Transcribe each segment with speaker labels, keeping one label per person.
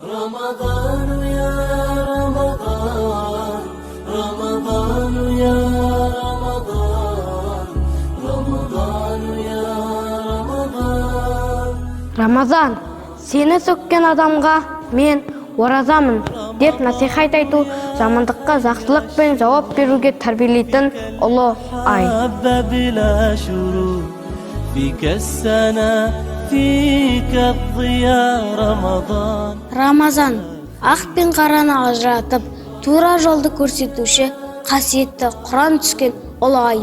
Speaker 1: رمضان يا رمضان رمضان يا رمضان رمضان يا رمضان
Speaker 2: Рамазан, сені сөккен адамға мен оразамын деп насихат айту, жамандыққа жақсылықпен жауап беруге тәрбиелейтін ұлы ай.
Speaker 1: بلا شروق فيك السنة فيك الضياء رمضان
Speaker 2: Рамазан, ақ пен қараны ажыратып, тура жолды көрсетуші, қасиетті Құран түскен ұлы ай.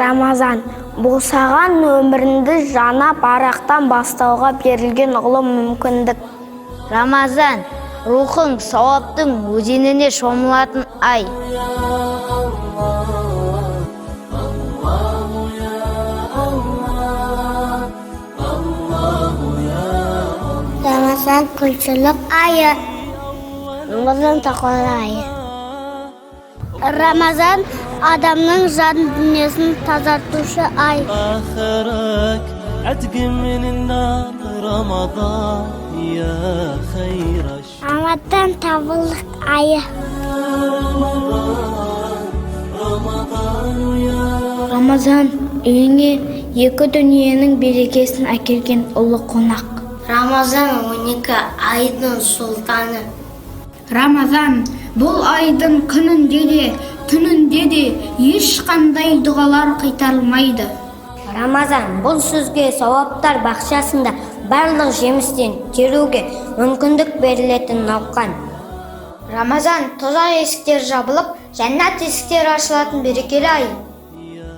Speaker 2: Рамазан, бұл саған өміріңді жаңа парақтан бастауға берілген ұлы мүмкіндік. Рамазан, рухың сауаптың өзеніне шомылатын ай. Рамазан күлшілік айы. Рамазан тақуалық айы. Рамазан адамның жан дүниесін тазартушы ай.
Speaker 1: آخرك عتق من النار رمضان يا خير
Speaker 2: Рамазан табылдық айы. Рамазан үйіңе екі дүниенің берекесін әкелген ұлы қонақ. Рамазан 12 айдың сұлтаны. Рамазан бұл айдың күнінде де, түнінде де ешқандай дұғалар қайтарылмайды. Рамазан бұл сөзге сауаптар бақшасында барлық жемістен теруге мүмкіндік берілетін науқан. Рамазан тозақ есіктер жабылып, жәннат есіктері ашылатын берекелі ай.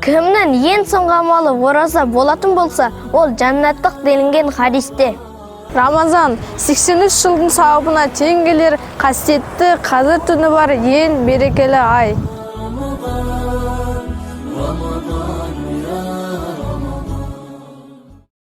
Speaker 2: Кімнің ең соңғы амалы ораза болатын болса, ол жәннаттық делінген хадисте.
Speaker 3: Рамазан 83 жылдың сауабына тең келер қасиетті қазір түні бар ең берекелі ай.